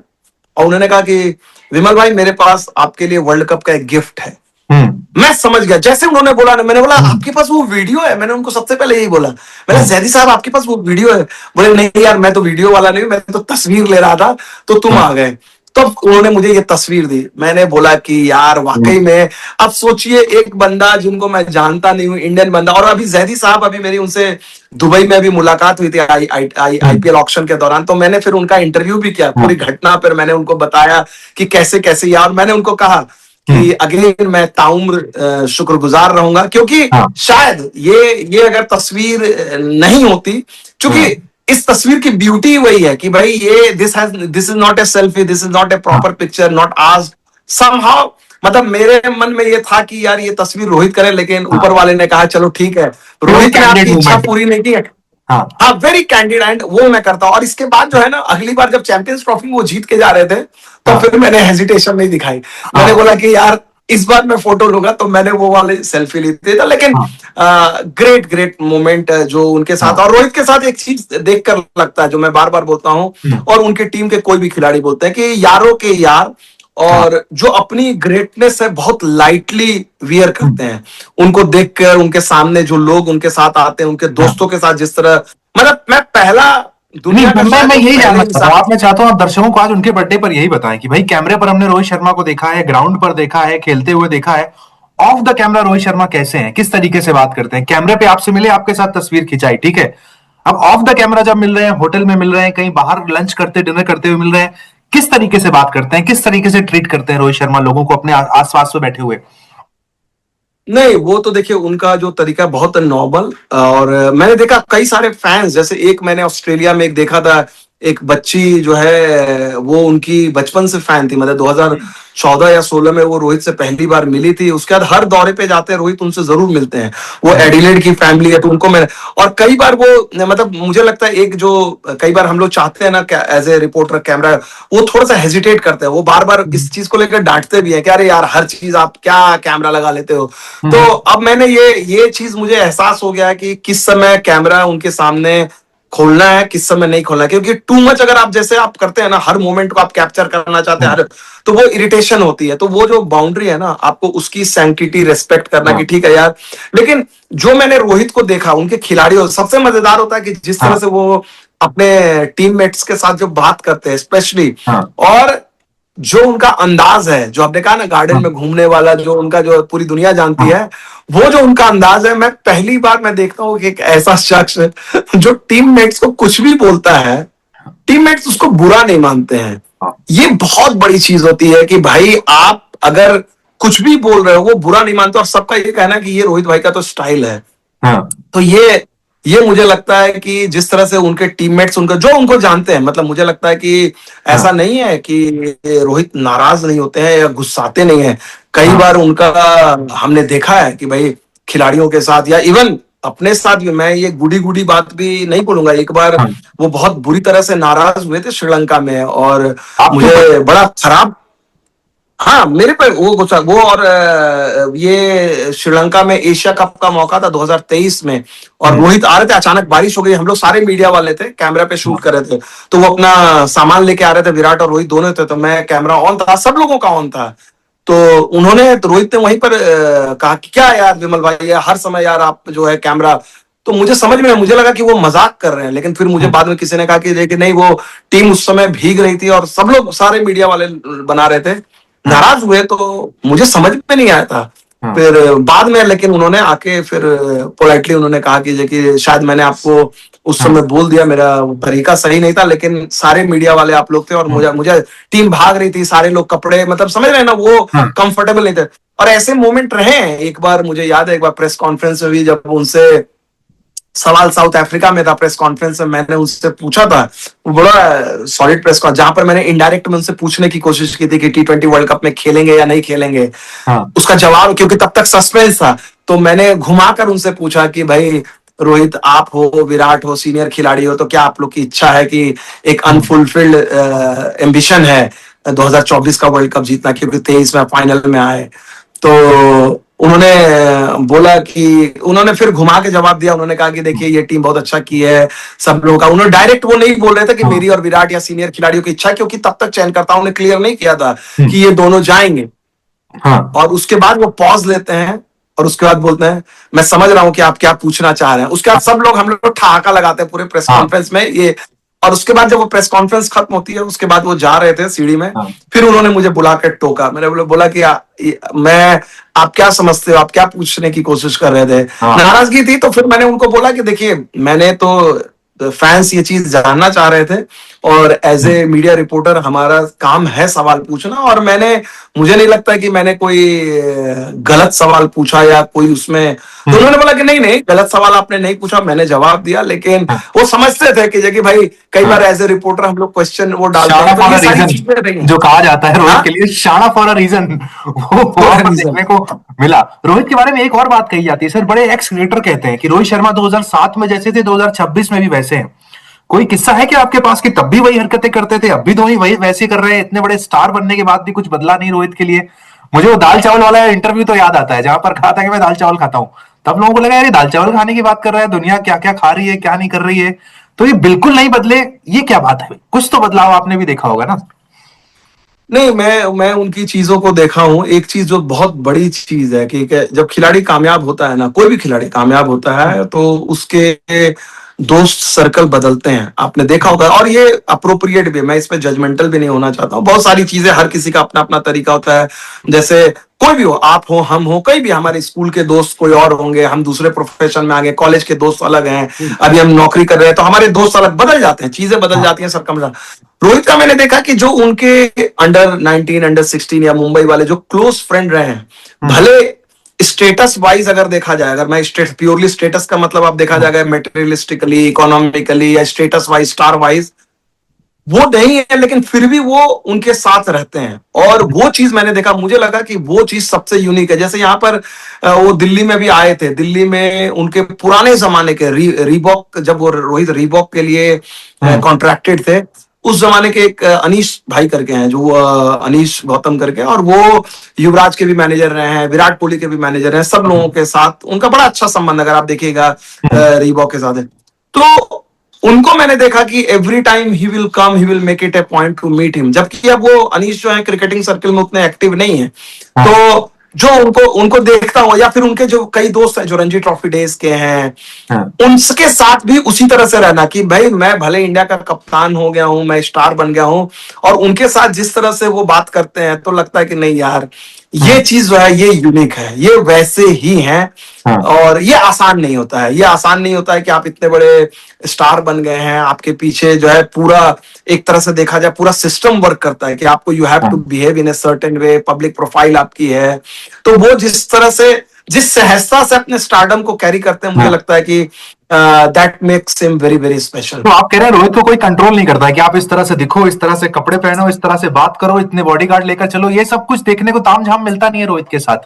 और उन्होंने कहा कि विमल भाई मेरे पास आपके लिए वर्ल्ड कप का एक गिफ्ट है। हम्म मैं समझ गया, जैसे उन्होंने बोला ना, मैंने बोला हम्म आपके पास वो वीडियो है, मैंने उनको सबसे पहले यही बोला, मैंने हम्म जैदी साहब आपके पास वो वीडियो है, बोले नहीं यार मैं तो वीडियो वाला नहीं, मैं तो तस्वीर ले रहा था, तो तुम आ हाँ गए। तो उन्होंने मुझे ये तस्वीर दी, मैंने बोला कि यार वाकई में, अब सोचिए एक बंदा जिनको मैं जानता नहीं हूँ, इंडियन बंदा, और अभी जैदी साहब, अभी मेरी उनसे दुबई में भी मुलाकात हुई थी आईपीएल ऑक्शन के दौरान, तो मैंने फिर उनका इंटरव्यू भी किया, हाँ पूरी घटना पर मैंने उनको बताया कि कैसे कैसे यार, मैंने उनको कहा कि अगेन मैं ताउम्र शुक्रगुजार रहूंगा, क्योंकि हाँ शायद ये अगर तस्वीर नहीं होती, क्योंकि हाँ इस तस्वीर की ब्यूटी वही है कि भाई ये this is not a selfie, this is not a हाँ प्रॉपर पिक्चर, नॉट आज समहाउ, मतलब मेरे मन में ये था कि यार ये तस्वीर रोहित करे, लेकिन ऊपर हाँ वाले ने कहा चलो ठीक है, प्योर रोहित ने कैंडिड आपकी इच्छा मूवमेंट पूरी नहीं की है। हाँ हाँ वेरी कैंडिड, एंड वो मैं करता हूँ। और इसके बाद जो है ना, अगली बार जब चैंपियंस ट्रॉफी वो जीत के जा रहे थे, तो हाँ फिर मैंने हेजिटेशन नहीं दिखाई, मैंने हाँ बोला कि यार इस बार मैं फोटो लूंगा, तो मैंने वो वाले सेल्फी ली थी। तो लेकिन हाँ ग्रेट ग्रेट मोमेंट जो उनके साथ, हाँ और रोहित के साथ एक चीज देखकर लगता है, जो मैं बार बार बोलता हूँ, और उनके टीम के कोई भी खिलाड़ी बोलते हैं, कि यारों के यार, हाँ और जो अपनी ग्रेटनेस है बहुत लाइटली वियर करते हम्म, हैं, उनको देखकर उनके सामने जो लोग उनके साथ आते हैं, उनके हाँ दोस्तों के साथ जिस तरह, मतलब मैं पहला नहीं दुनिया का मैं शायद वो यही पहले जानना चाहता इंसान। हूँ आप मैं चाहता हूँ आप दर्शकों को आज उनके बर्थडे पर यही बताएं कि भाई कैमरे पर हमने रोहित शर्मा को देखा है ग्राउंड पर देखा है खेलते हुए देखा है of the camera Rohit Sharma कैसे हैं किस तरीके से बात करते हैं कैमरे पे आपसे मिले आपके साथ तस्वीर खिंचाई ठीक है अब ऑफ द कैमरा जब मिल रहे हैं होटल में मिल रहे हैं कहीं बाहर लंच करते डिनर करते हुए मिल रहे हैं किस तरीके से बात करते हैं किस तरीके से ट्रीट करते हैं रोहित शर्मा लोगों को अपने आसपास में बैठे हुए नहीं वो तो देखिए उनका जो तरीका है बहुत नॉर्मल, और मैंने देखा कई सारे फैंस, जैसे एक मैंने ऑस्ट्रेलिया में एक देखा था, एक बच्ची जो है वो उनकी बचपन से फैन थी, मतलब 2014 या 16 में वो रोहित से पहली बार मिली थी, उसके बाद हर दौरे पे जाते हैं रोहित उनसे जरूर मिलते हैं, वो एडिलेड की फैमिली है तो उनको मैं, और कई बार वो, मतलब मुझे लगता है एक जो कई बार हम लोग चाहते हैं ना एज ए रिपोर्टर कैमरा, वो थोड़ा सा हेजिटेट करते हैं, वो बार बार इस चीज को लेकर डांटते भी है कि अरे यार हर चीज आप क्या कैमरा लगा लेते हो। तो अब मैंने ये चीज मुझे एहसास हो गया है कि किस समय कैमरा उनके सामने खोलना है, किस समय नहीं खोलना है, क्योंकि टू मच अगर आप जैसे आप करते हैं ना, हर मोमेंट को आप कैप्चर करना चाहते हैं हर, तो वो इरिटेशन होती है। तो वो जो बाउंड्री है ना, आपको उसकी सैंक्टिटी रेस्पेक्ट करना कि ठीक है यार। लेकिन जो मैंने रोहित को देखा, उनके खिलाड़ियों, सबसे मजेदार होता है कि जिस तरह से वो अपने टीममेट्स के साथ जो बात करते हैं स्पेशली, और जो उनका अंदाज है, जो आपने कहा ना गार्डन में घूमने वाला, जो उनका जो पूरी दुनिया जानती है, वो जो उनका अंदाज है, मैं पहली बार मैं देखता हूँ कि एक ऐसा शख्स जो टीममेट्स को कुछ भी बोलता है, टीममेट्स उसको बुरा नहीं मानते हैं। ये बहुत बड़ी चीज होती है कि भाई आप अगर कुछ भी बोल रहे हो वो बुरा नहीं मानते, और सबका ये कहना है कि ये रोहित भाई का तो स्टाइल है। तो ये मुझे लगता है कि जिस तरह से उनके टीममेट्स उनको जो उनको जानते हैं, मतलब मुझे लगता है कि ऐसा नहीं है कि रोहित नाराज नहीं होते हैं या गुस्साते नहीं है। कई बार उनका हमने देखा है कि भाई खिलाड़ियों के साथ या इवन अपने साथ भी, मैं ये गुडी गुडी बात भी नहीं बोलूंगा, एक बार वो बहुत बुरी तरह से नाराज हुए थे श्रीलंका में, और आपके ऊपर मुझे बड़ा खराब, हाँ, मेरे पे वो गुस्सा वो और ये श्रीलंका में एशिया कप का मौका था 2023 में, और रोहित आ रहे थे, अचानक बारिश हो गई, हम लोग सारे मीडिया वाले थे, कैमरा पे शूट कर रहे थे, तो वो अपना सामान लेके आ रहे थे, विराट और रोहित दोनों थे, तो मैं कैमरा ऑन था, सब लोगों का ऑन था, तो उन्होंने तो रोहित ने वहीं पर कहा कि क्या यार विमल भाई, ये हर समय यार आप जो है कैमरा, तो मुझे समझ में मुझे लगा कि वो मजाक कर रहे हैं, लेकिन फिर मुझे बाद में किसी ने कहा कि लेकिन नहीं, वो टीम उस समय भीग रही थी और सब लोग सारे मीडिया वाले बना रहे थे, नाराज हुए, तो मुझे समझ में नहीं आया था। फिर बाद में लेकिन उन्होंने आके फिर पोलाइटली उन्होंने कहा कि देखिए शायद मैंने आपको उस समय बोल दिया, मेरा तरीका सही नहीं था, लेकिन सारे मीडिया वाले आप लोग थे और मुझे मुझे टीम भाग रही थी, सारे लोग कपड़े मतलब समझ रहे हैं ना, वो कंफर्टेबल नहीं थे, और ऐसे मोमेंट रहे हैं। एक बार मुझे याद है, एक बार प्रेस कॉन्फ्रेंस में भी जब उनसे सवाल साउथ अफ्रीका में था, प्रेस कॉन्फ्रेंस में मैंने उससे पूछा था, वो बड़ा सॉलिड प्रेस कॉन्फ्रेंस जहां पर मैंने इनडायरेक्ट में उनसे पूछने की कोशिश की थी कि T20 वर्ल्ड कप में खेलेंगे या नहीं खेलेंगे, उसका जवाब, क्योंकि तब तक सस्पेंस था, तो मैंने घुमाकर उनसे पूछा कि भाई रोहित आप हो, विराट हो, सीनियर खिलाड़ी हो, तो क्या आप लोग की इच्छा है कि एक अनफुलफिल्ड एम्बिशन है 2024 का वर्ल्ड कप जीतना, क्योंकि 23 में फाइनल में आए, तो उन्होंने बोला कि उन्होंने फिर घुमा के जवाब दिया, उन्होंने कहा कि देखिए ये टीम बहुत अच्छा की है, सब लोगों का, उन्होंने डायरेक्ट वो नहीं बोल रहे थे कि मेरी और विराट या सीनियर खिलाड़ियों की इच्छा है, क्योंकि तब तक चयनकर्ताओं ने क्लियर नहीं किया था कि ये दोनों जाएंगे। और उसके बाद वो पॉज लेते हैं और उसके बाद बोलते हैं मैं समझ रहा हूं कि आप क्या पूछना चाह रहे हैं, उसके बाद सब लोग हम लोग ठहाका लगाते हैं पूरे प्रेस कॉन्फ्रेंस में ये, और उसके बाद जब वो प्रेस कॉन्फ्रेंस खत्म होती है, उसके बाद वो जा रहे थे सीढ़ी में, फिर उन्होंने मुझे बुला कर टोका, मैंने बोला कि मैं, आप क्या समझते हो, आप क्या पूछने की कोशिश कर रहे थे, नाराजगी थी, तो फिर मैंने उनको बोला कि देखिए मैंने तो फैंस ये चीज जानना चाह रहे थे, और एज ए मीडिया रिपोर्टर हमारा काम है सवाल पूछना, और मुझे नहीं लगता कि मैंने कोई गलत सवाल पूछा या कोई उसमें, तो उन्होंने बोला कि नहीं नहीं, गलत सवाल आपने नहीं पूछा, मैंने जवाब दिया, लेकिन वो समझते थे कि जैसे भाई कई बार एज ए रिपोर्टर हम लोग क्वेश्चन वो डालते हैं, तो ये सारी चीजें रही जो कहा जाता है रोहित के लिए, शाना फॉर अ रीजन, वो वहां पर देखने को मिला। रोहित के बारे में एक और बात कही जाती है सर, बड़े एक्स क्रिकेटर कहते हैं कि रोहित शर्मा 2007 में जैसे थे 2026 में भी वैसे हैं। कोई किस्सा है कि आपके पास कि तब भी वही हरकतें करते थे, अब भी धोनी वही वैसे कर रहे हैं, इतने बड़े स्टार बनने के बाद भी कुछ बदला नहीं रोहित के लिए? मुझे वो दाल चावल वाला इंटरव्यू तो याद आता है जहां पर कहा था कि मैं दाल चावल खाता हूं, तब लोगों को लगा यार ये दाल चावल खाने की बात कर रहा है, दुनिया क्या क्या खा रही है क्या नहीं कर रही है, तो ये बिल्कुल नहीं बदले, ये क्या बात है? कुछ तो बदलाव आपने भी देखा होगा ना? नहीं, मैं उनकी चीजों को देखा हूं। एक चीज जो बहुत बड़ी चीज है कि जब खिलाड़ी कामयाब होता है ना, कोई भी खिलाड़ी कामयाब होता है, तो उसके दोस्त सर्कल बदलते हैं, आपने देखा होगा, और ये अप्रोप्रिएट भी है, मैं इस पे जजमेंटल भी नहीं होना चाहता हूँ, बहुत सारी चीजें, हर किसी का अपना अपना तरीका होता है, जैसे कोई भी हो, आप हो, हम हो, कई भी, हमारे स्कूल के दोस्त कोई और होंगे, हम दूसरे प्रोफेशन में आ गए, कॉलेज के दोस्त अलग हैं, अभी हम नौकरी कर रहे हैं, तो हमारे दोस्त अलग, बदल जाते हैं, चीजें बदल जाती हैं, सबका मजा। रोहित का मैंने देखा कि जो उनके अंडर 19 अंडर 16 या मुंबई वाले जो क्लोज फ्रेंड रहे हैं, भले स्टेटस वाइज अगर देखा जाए, अगर मैं प्योरली स्टेटस का मतलब आप देखा जाएगा मेटेरियलिस्टिकली, इकोनॉमिकली या स्टेटस वाइज, स्टार वाइज, वो नहीं है, लेकिन फिर भी वो उनके साथ रहते हैं, और वो चीज मैंने देखा, मुझे लगा कि वो चीज सबसे यूनिक है। जैसे यहाँ पर वो दिल्ली में भी आए थे, दिल्ली में उनके पुराने जमाने के रीबॉक, जब वो रोहित रीबॉक के लिए कॉन्ट्रैक्टेड थे, उस जमाने के एक अनीश भाई करके हैं, जो अनीश गौतम करके, और वो युवराज के भी मैनेजर रहे हैं, विराट कोहली के भी मैनेजर हैं, सब लोगों के साथ उनका बड़ा अच्छा संबंध, अगर आप देखिएगा रीबॉक के साथ है, तो उनको मैंने देखा कि every time he will come, he will make it a point to meet him, जबकि अब वो अनीश जो है क्रिकेटिंग सर्कल में उतने एक्टिव नहीं है, तो जो उनको उनको देखता हूं, या फिर उनके जो कई दोस्त हैं जो रणजी ट्रॉफी डेज के हैं, उनके साथ भी उसी तरह से रहना कि भाई मैं भले इंडिया का कप्तान हो गया हूं, मैं स्टार बन गया हूं, और उनके साथ जिस तरह से वो बात करते हैं, तो लगता है कि नहीं यार, ये चीज जो है ये यूनिक है, ये वैसे ही है, और ये आसान नहीं होता है, ये आसान नहीं होता है कि आप इतने बड़े स्टार बन गए हैं, आपके पीछे जो है पूरा, एक तरह से देखा जाए पूरा सिस्टम वर्क करता है कि आपको you have to behave in a certain way, public profile आपकी है, तो वो जिस तरह से, जिस सहजता से अपने स्टारडम को कैरी करते हैं, मुझे लगता है कि that makes him very very special. तो आप कह रहे हैं रोहित को कोई कंट्रोल नहीं करता है कि आप इस तरह से दिखो, इस तरह से कपड़े पहनो, इस तरह से बात करो, इतने बॉडीगार्ड लेकर चलो, ये सब कुछ देखने को तामझाम मिलता नहीं है रोहित के साथ?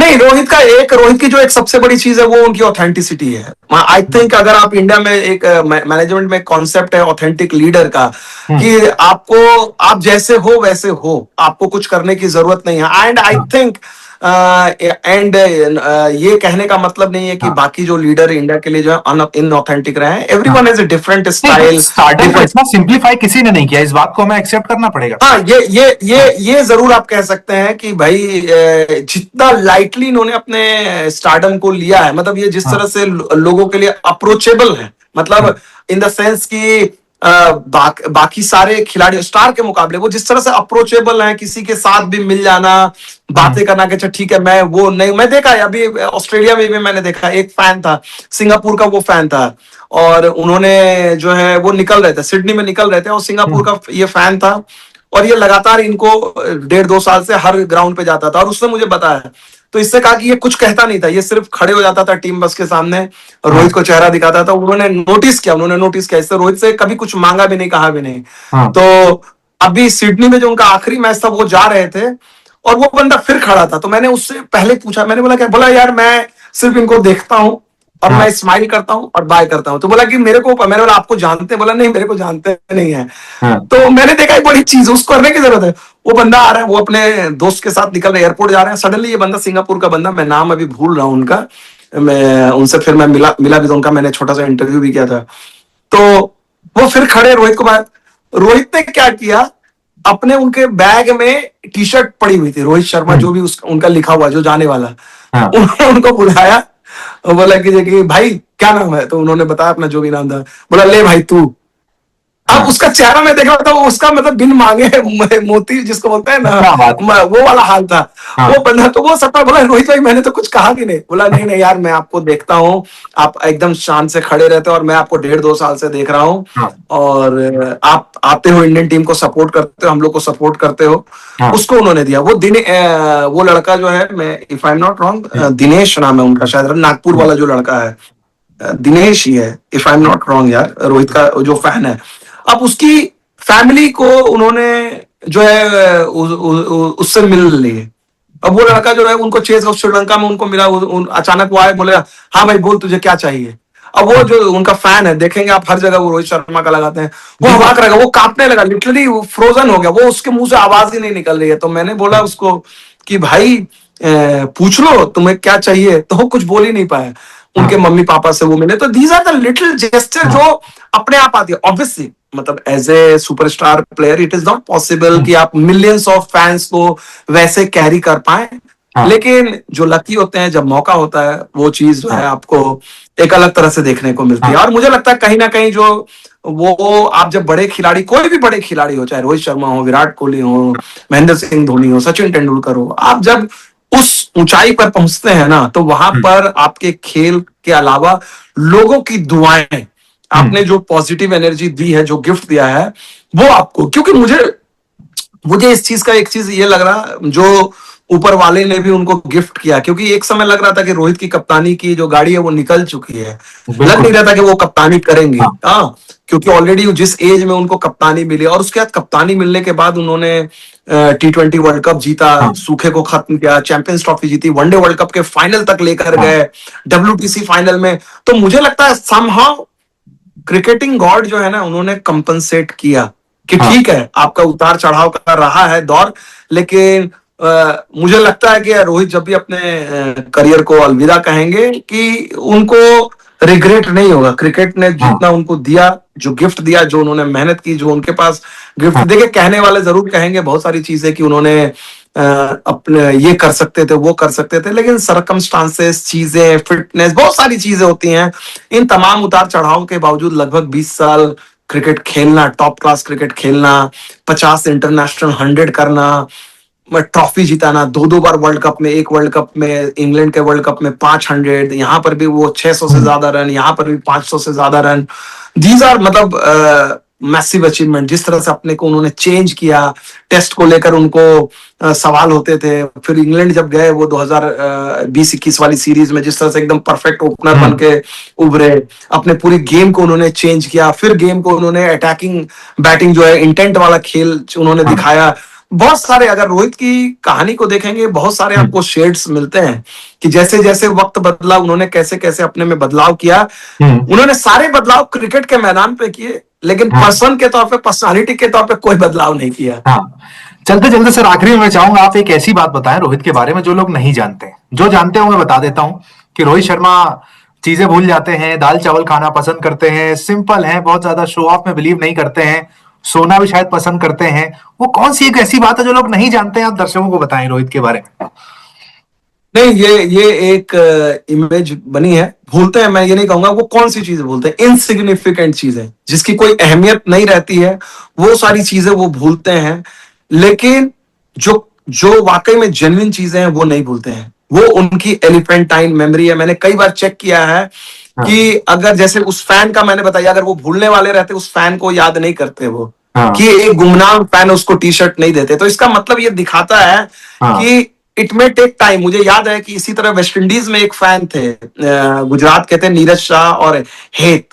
नहीं, रोहित की जो एक सबसे बड़ी चीज है वो उनकी ऑथेंटिसिटी है। आई थिंक अगर आप इंडिया में एक मैनेजमेंट में कॉन्सेप्ट है ऑथेंटिक लीडर का, कि आप जैसे हो वैसे हो, आपको कुछ करने की जरूरत नहीं है। एंड आई थिंक एंड ये कहने का मतलब नहीं है कि बाकी जो लीडर इंडिया के लिए जो है इनऑथेंटिक रहे हैं। Everyone has a different style. Startup को इतना सिंप्लीफाई किसी ने नहीं किया, इस बात को हमें एक्सेप्ट करना पड़ेगा। हाँ, ये जरूर आप कह सकते हैं कि भाई जितना लाइटली इन्होंने अपने स्टारडम को लिया है, मतलब ये जिस तरह से लोगों के लिए अप्रोचेबल है, मतलब इन द सेंस कि बाकी सारे खिलाड़ी स्टार के मुकाबले वो जिस तरह से अप्रोचेबल हैं, किसी के साथ भी मिल जाना, बातें करना कि अच्छा ठीक है, मैं वो नहीं, मैं देखा है अभी ऑस्ट्रेलिया में भी मैंने देखा, एक फैन था सिंगापुर का, वो फैन था और उन्होंने जो है वो निकल रहे थे, सिडनी में निकल रहे थे और सिंगापुर का ये फैन था और ये लगातार इनको 1.5-2 साल से हर ग्राउंड पे जाता था और उसने मुझे बताया, तो इससे कहा कि ये कुछ कहता नहीं था, ये सिर्फ खड़े हो जाता था टीम बस के सामने, रोहित को चेहरा दिखाता था। उन्होंने नोटिस किया इससे रोहित से कभी कुछ मांगा भी नहीं, कहा भी नहीं। तो अभी सिडनी में जो उनका आखिरी मैच था वो जा रहे थे और वो बंदा फिर खड़ा था, तो मैंने उससे पहले पूछा, मैंने बोला क्या, बोला यार मैं सिर्फ इनको देखता हूं और मैं स्माइल करता हूं और बाय करता हूं। तो बोला कि मैंने बोला आपको जानते हैं? बोला नहीं, मेरे को जानते नहीं है। तो मैंने देखा एक बड़ी चीज उसको करने की जरूरत है। वो बंदा आ रहा है, वो अपने दोस्त के साथ निकल रहे, एयरपोर्ट जा रहे हैं, सडनली ये बंदा सिंगापुर का बंदा, मैं नाम अभी भूल रहा हूं उनका, मैं उनसे फिर मैं मिला भी था, उनका मैंने छोटा सा इंटरव्यू भी किया था। तो वो फिर खड़े रोहित को बात, रोहित ने क्या किया, अपने उनके बैग में टी शर्ट पड़ी हुई थी, रोहित शर्मा जो भी उनका लिखा हुआ जो जाने वाला, उन्होंने उनको बुलाया और बोला कि भाई क्या नाम है, तो उन्होंने बताया अपना जो भी नाम था, बोला ले भाई तू। अब उसका चेहरा में देख रहा था, उसका मतलब बिन मांगे मोती जिसको बोलते हैं ना, वो वाला हाल था। वो बंदा तो वो सपना, बोला रोहित भाई मैंने तो कुछ कहा भी नहीं। बोला नहीं नहीं यार, मैं आपको देखता हूँ, आप एकदम शान से खड़े रहते हो और मैं आपको 1.5-2 साल से देख रहा हूँ और आप आते हो, इंडियन टीम को सपोर्ट करते हो, हम लोग को सपोर्ट करते हो। उसको उन्होंने दिया। वो लड़का जो है, मैं if I am not wrong, Dinesh नाम है उनका, शायद नागपुर वाला जो लड़का है, दिनेश ही है if I am not wrong यार, रोहित का जो फैन है। अब उसकी फैमिली को उन्होंने जो है उससे मिल लिए। अब वो लड़का जो है उनको चेस श्रीलंका में उनको मिला, अचानक वो आए, बोले हाँ भाई बोल तुझे क्या चाहिए। अब वो जो उनका फैन है, देखेंगे आप हर जगह वो रोहित शर्मा का लगाते हैं, वो अवाक रहेगा, वो कांपने लगा, लिटरली फ्रोजन हो गया, वो उसके मुंह से आवाज ही नहीं निकल रही है। तो मैंने बोला उसको कि भाई पूछ लो तुम्हें क्या चाहिए, तो वो कुछ बोल ही नहीं पाया। उनके मम्मी पापा से वो मिले। तो these are the little gesture जो अपने आप आती है। ऑब्वियसली मतलब as a superstar player it is not possible कि आप मिलियंस ऑफ फैंस को वैसे कैरी कर पाए, लेकिन जो लकी होते हैं, जब मौका होता है, वो चीज जो है आपको एक अलग तरह से देखने को मिलती है। और मुझे लगता है कहीं ना कहीं जो वो आप जब बड़े खिलाड़ी, कोई भी बड़े खिलाड़ी हो, चाहे रोहित शर्मा हो, विराट कोहली हो, महेंद्र सिंह धोनी हो, सचिन तेंदुलकर हो, आप जब उस ऊंचाई पर पहुंचते हैं ना, तो वहां पर आपके खेल के अलावा लोगों की दुआएं, आपने जो पॉजिटिव एनर्जी दी है, जो गिफ्ट दिया है, वो आपको, क्योंकि मुझे इस चीज का एक चीज ये लग रहा, जो ऊपर वाले ने भी उनको गिफ्ट किया, क्योंकि एक समय लग रहा था कि रोहित की कप्तानी की जो गाड़ी है वो निकल चुकी है, लग नहीं रहा था कि वो कप्तानी करेंगे। हाँ, क्योंकि ऑलरेडी जिस एज में उनको कप्तानी मिली, और उसके बाद कप्तानी मिलने के बाद उन्होंने T20 वर्ल्ड कप जीता, सूखे को खत्म किया, चैंपियंस ट्रॉफी जीती, वनडे वर्ल्ड कप के फाइनल तक लेकर गए, WTC फाइनल में। तो मुझे लगता है समहाउ क्रिकेटिंग गॉड जो है ना, उन्होंने कंपनसेट किया कि ठीक है आपका उतार चढ़ाव का रहा है दौर, लेकिन मुझे लगता है कि रोहित जब भी अपने करियर को अलविदा कहेंगे कि उनको रिग्रेट नहीं होगा। क्रिकेट ने जितना उनको दिया, जो गिफ्ट दिया, जो उन्होंने मेहनत की, जो उनके पास गिफ्ट, देखिए कहने वाले जरूर कहेंगे बहुत सारी चीजें कि उन्होंने अपने ये कर सकते थे, वो कर सकते थे, लेकिन सरकमस्टांसेस, चीजें, फिटनेस, बहुत सारी चीजें होती हैं। इन तमाम उतार चढ़ाव के बावजूद लगभग 20 साल क्रिकेट खेलना, टॉप क्लास क्रिकेट खेलना, 50 इंटरनेशनल, 100 करना, ट्रॉफी जिताना, 2 बार वर्ल्ड कप में, एक वर्ल्ड कप में इंग्लैंड के वर्ल्ड कप में 500, यहाँ पर भी वो 600 से ज्यादा रन, यहाँ पर भी 500 से ज्यादा रन। दीज आर मतलब मैसिव अचीवमेंट। जिस तरह से अपने को उन्होंने चेंज किया, टेस्ट को लेकर उनको सवाल होते थे, फिर इंग्लैंड जब गए वो 2020-21 वाली सीरीज में जिस तरह से एकदम परफेक्ट ओपनर बन के उभरे, अपने पूरी गेम को उन्होंने चेंज किया, फिर गेम को उन्होंने अटैकिंग बैटिंग जो है इंटेंट वाला खेल उन्होंने दिखाया। बहुत सारे, अगर रोहित की कहानी को देखेंगे, बहुत सारे आपको शेड्स मिलते हैं कि जैसे जैसे वक्त बदला उन्होंने कैसे कैसे अपने में बदलाव किया। उन्होंने सारे बदलाव क्रिकेट के मैदान पे किए, लेकिन पर्सन के तौर पे, पर्सनालिटी के तौर पे कोई बदलाव नहीं किया। हाँ, चलते चलते सर आखिरी में मैं चाहूंगा आप एक ऐसी बात बताएं रोहित के बारे में जो लोग नहीं जानते हैं। जो जानते हो मैं बता देता हूं कि रोहित शर्मा चीजें भूल जाते हैं, दाल चावल खाना पसंद करते हैं, सिंपल हैं, बहुत ज्यादा शो ऑफ में बिलीव नहीं करते हैं, सोना भी शायद पसंद करते हैं। वो कौन सी एक ऐसी बात है जो लोग नहीं जानते हैं, आप दर्शकों को बताएं रोहित के बारे में। नहीं, ये एक इमेज बनी है। भूलते हैं, मैं ये नहीं कहूंगा वो कौन सी चीजें भूलते हैं, इनसिग्निफिकेंट चीजें जिसकी कोई अहमियत नहीं रहती है, वो सारी चीजें वो भूलते हैं। लेकिन जो जो वाकई में जेन्युइन चीजें हैं वो नहीं भूलते हैं। वो उनकी एलिफेंटाइन मेमोरी है। मैंने कई बार चेक किया है कि अगर जैसे उस फैन का मैंने बताया, अगर वो भूलने वाले रहते, उस फैन को याद नहीं करते वो, कि एक गुमनाम फैन उसको टी शर्ट नहीं देते, तो इसका मतलब ये दिखाता है कि इट मे टेक टाइम। मुझे याद है कि इसी तरह वेस्ट इंडीज में एक फैन थे, गुजरात के थे, नीरज शाह और हेत,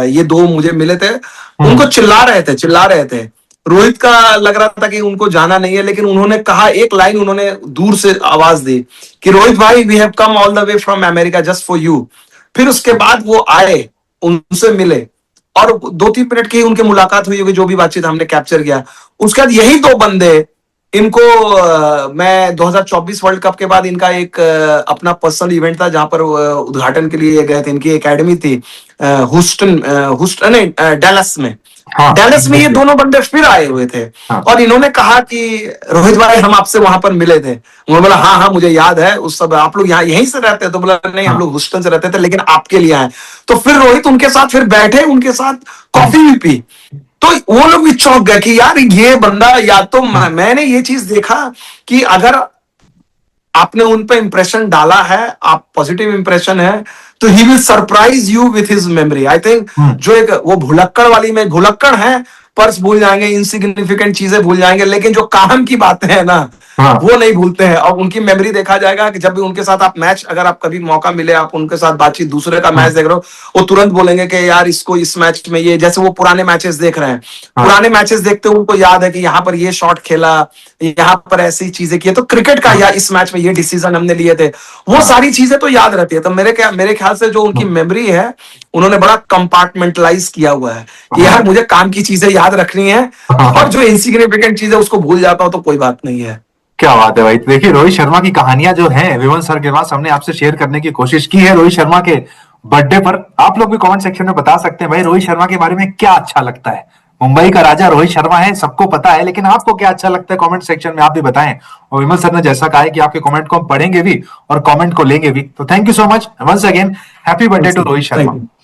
ये दो मुझे मिले थे। उनको चिल्ला रहे थे। रोहित का लग रहा था कि उनको जाना नहीं है, लेकिन उन्होंने कहा, एक लाइन उन्होंने दूर से आवाज दी कि रोहित भाई, we have come all the way from America just for you. फिर उसके बाद वो आए, उनसे मिले, और 2-3 मिनट की उनकी मुलाकात हुई होगी, जो भी बातचीत हमने कैप्चर किया। उसके बाद यही दो बंदे, इनको मैं 2024 वर्ल्ड कप के बाद इनका एक अपना पर्सनल इवेंट था, जहां पर उद्घाटन के लिए गए थे। इनकी एकेडमी थी ह्यूस्टन नहीं, डैलस में। डैलस में ये दोनों बंदे फिर आए हुए थे, और इन्होंने कहा कि रोहित भाई, हम आपसे वहां पर मिले थे। उन्होंने बोला, हाँ हाँ मुझे याद है, उस सब आप लोग यहाँ यहीं से रहते हैं? तो बोला, नहीं, हम लोग ह्यूस्टन से रहते थे, लेकिन आपके लिए आए। तो फिर रोहित उनके साथ फिर बैठे, उनके साथ कॉफी भी पी। तो वो लोग भी चौंक गए कि यार ये बंदा, या तो मैंने ये चीज देखा कि अगर आपने उन पे इंप्रेशन डाला है, आप पॉजिटिव इंप्रेशन है, तो he will surprise you with his memory. I think जो एक वो भुलक्कड़ वाली में, भुलक्कड़ है, पर्स भूल जाएंगे, इनसिग्निफिकेंट चीजें भूल जाएंगे, लेकिन जो काम की बातें हैं ना, वो नहीं भूलते हैं। और उनकी मेमोरी देखा जाएगा कि जब भी उनके साथ आप मैच, अगर आप कभी मौका मिले, आप उनके साथ बातचीत, दूसरे का मैच देख रहे हो, वो तुरंत बोलेंगे कि यार इसको इस मैच में ये, जैसे वो पुराने मैचेस देख रहे हैं, पुराने मैचेस देखते हुए उनको याद है कि यहाँ पर ये शॉट खेला, यहाँ पर ऐसी चीजें की, तो क्रिकेट का, या इस मैच में ये डिसीजन हमने लिए थे, वो सारी चीजें तो याद रहती है। तो मेरे ख्याल से जो उनकी मेमोरी है, उन्होंने बड़ा कंपार्टमेंटलाइज किया हुआ है कि यार मुझे काम की चीजें याद रखनी है, और जो इनसिग्निफिकेंट चीजें उसको भूल जाता हूं तो कोई बात नहीं है। क्या बात है भाई। देखिए रोहित शर्मा की कहानियां जो हैं विमल सर के पास हमने आपसे शेयर करने की कोशिश की है रोहित शर्मा के बर्थडे पर। आप लोग भी कमेंट सेक्शन में बता सकते हैं भाई रोहित शर्मा के बारे में क्या अच्छा लगता है। मुंबई का राजा रोहित शर्मा है, सबको पता है, लेकिन आपको क्या अच्छा लगता है कमेंट सेक्शन में आप भी बताएं। और विमल सर ने जैसा कहा है कि आपके कमेंट को हम पढ़ेंगे भी और कमेंट को लेंगे भी। तो thank you so much once again, happy birthday to Rohit Sharma.